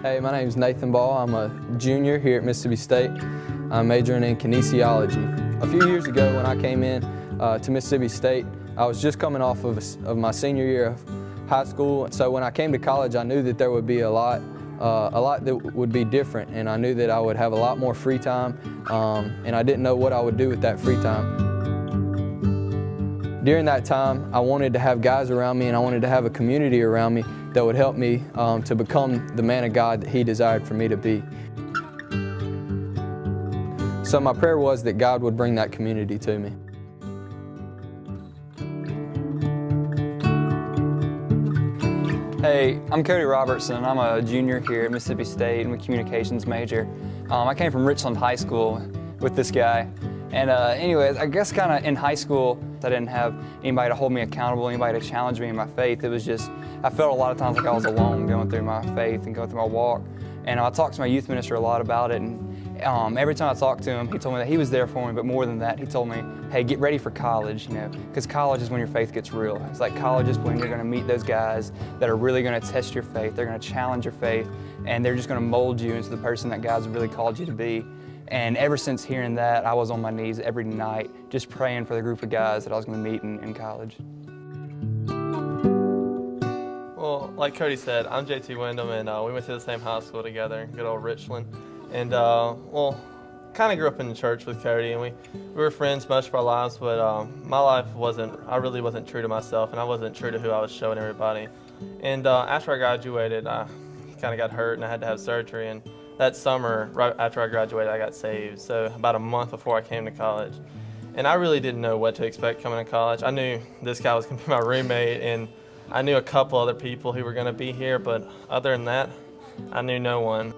Hey, my name is Nathan Ball. I'm a junior here at Mississippi State. I'm majoring in kinesiology. A few years ago when I came in to Mississippi State, I was just coming off of my senior year of high school. So when I came to college, I knew that there would be a lot that would be different, and I knew that I would have a lot more free time, and I didn't know what I would do with that free time. During that time, I wanted to have guys around me, and I wanted to have a community around me that would help me to become the man of God that He desired for me to be. So my prayer was that God would bring that community to me. Hey, I'm Cody Robertson. I'm a junior here at Mississippi State. I'm a communications major. I came from Richland High School with this guy. And anyways, I guess kind of in high school, I didn't have anybody to hold me accountable, anybody to challenge me in my faith. It was just, I felt a lot of times like I was alone going through my faith and going through my walk. And I talked to my youth minister a lot about it. And every time I talked to him, he told me that he was there for me, but more than that, he told me, hey, get ready for college, because college is when your faith gets real. It's like college is when you're going to meet those guys that are really going to test your faith. They're going to challenge your faith, and they're just going to mold you into the person that God's really called you to be. And ever since hearing that, I was on my knees every night just praying for the group of guys that I was going to meet in college. Well, like Cody said, I'm JT Wyndham, and we went to the same high school together, good old Richland. And, well, kind of grew up in the church with Cody, and we were friends most of our lives, but my life I really wasn't true to myself, and I wasn't true to who I was showing everybody. And after I graduated, I kind of got hurt, and I had to have surgery. And that summer, right after I graduated, I got saved, so about a month before I came to college. And I really didn't know what to expect coming to college. I knew this guy was going to be my roommate, and I knew a couple other people who were going to be here, but other than that, I knew no one.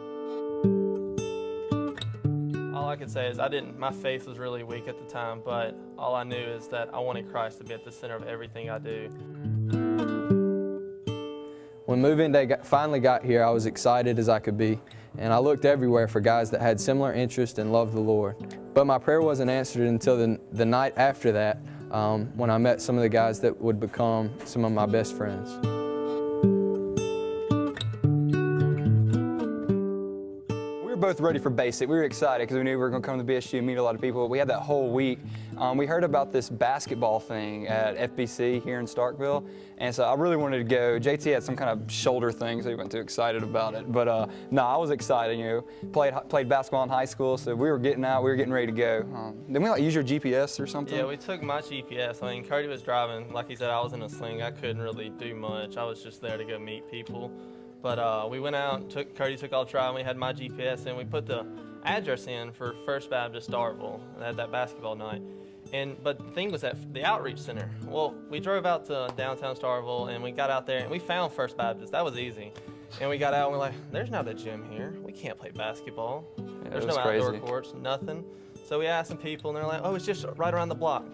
All I could say is my faith was really weak at the time, but all I knew is that I wanted Christ to be at the center of everything I do. When move-in day finally got here, I was excited as I could be, and I looked everywhere for guys that had similar interests and loved the Lord. But my prayer wasn't answered until the night after that, when I met some of the guys that would become some of my best friends. We were both ready for basic. We were excited because we knew we were going to come to BSU and meet a lot of people. We had that whole week. We heard about this basketball thing at FBC here in Starkville, and so I really wanted to go. JT had some kind of shoulder thing, so he wasn't too excited about it. But no, I was excited. Played basketball in high school, so we were getting out. We were getting ready to go. Didn't we use your GPS or something? Yeah, we took my GPS. I mean, Cody was driving. Like he said, I was in a sling. I couldn't really do much. I was just there to go meet people. But we went out, Cody took all the drive, and we had my GPS, and we put the address in for First Baptist Starkville at that basketball night. But the thing was at the outreach center. Well, we drove out to downtown Starkville, and we got out there, and we found First Baptist. That was easy. And we got out, and we're like, there's not a gym here. We can't play basketball. Yeah, there's no outdoor courts, nothing. So we asked some people, and they're like, oh, it's just right around the block.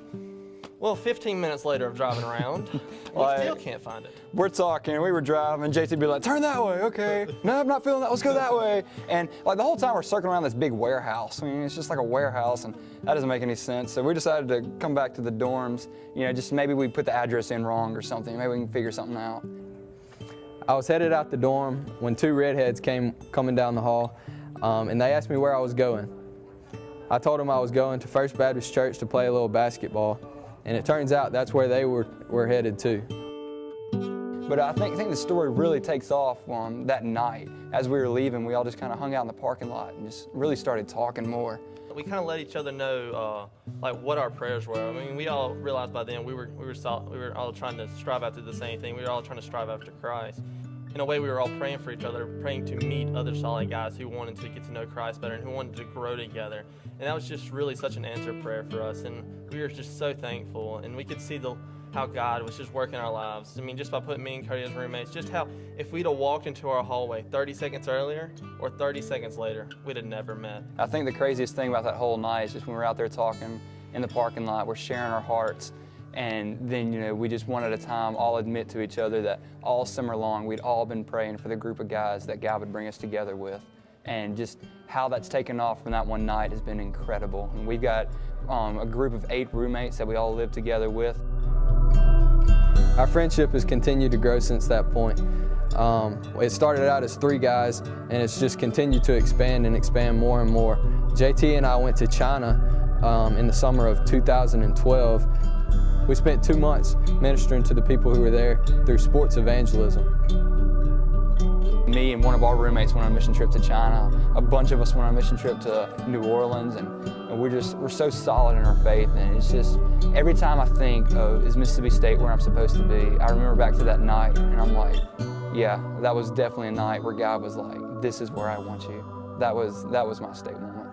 Well, 15 minutes later of driving around, we still can't find it. We're talking, we were driving, JT would be like, turn that way, okay. No, I'm not feeling that, let's go that way. And like the whole time we're circling around this big warehouse. I mean, it's just like a warehouse, and that doesn't make any sense. So we decided to come back to the dorms, just maybe we put the address in wrong or something. Maybe we can figure something out. I was headed out the dorm when two redheads came coming down the hall, and they asked me where I was going. I told them I was going to First Baptist Church to play a little basketball. And it turns out that's where they were headed to. But I think the story really takes off that night. As we were leaving, we all just kind of hung out in the parking lot and just really started talking more. We kind of let each other know like what our prayers were. I mean, we all realized by then we were all trying to strive after the same thing. We were all trying to strive after Christ. In a way, we were all praying for each other, praying to meet other solid guys who wanted to get to know Christ better and who wanted to grow together. And that was just really such an answered prayer for us. And we were just so thankful. And we could see how God was just working our lives. I mean, just by putting me and Cody as roommates, just how if we'd have walked into our hallway 30 seconds earlier or 30 seconds later, we'd have never met. I think the craziest thing about that whole night is just when we were out there talking in the parking lot, we're sharing our hearts. And then, we just one at a time all admit to each other that all summer long we'd all been praying for the group of guys that God would bring us together with. And just how that's taken off from that one night has been incredible. And we've got a group of 8 roommates that we all live together with. Our friendship has continued to grow since that point. It started out as 3 guys, and it's just continued to expand and expand more and more. JT and I went to China in the summer of 2012. We spent 2 months ministering to the people who were there through sports evangelism. Me and one of our roommates went on a mission trip to China. A bunch of us went on a mission trip to New Orleans, and we're so solid in our faith. And it's just, every time I think of, is Mississippi State where I'm supposed to be, I remember back to that night, and I'm like, yeah, that was definitely a night where God was like, this is where I want you. That was my state moment.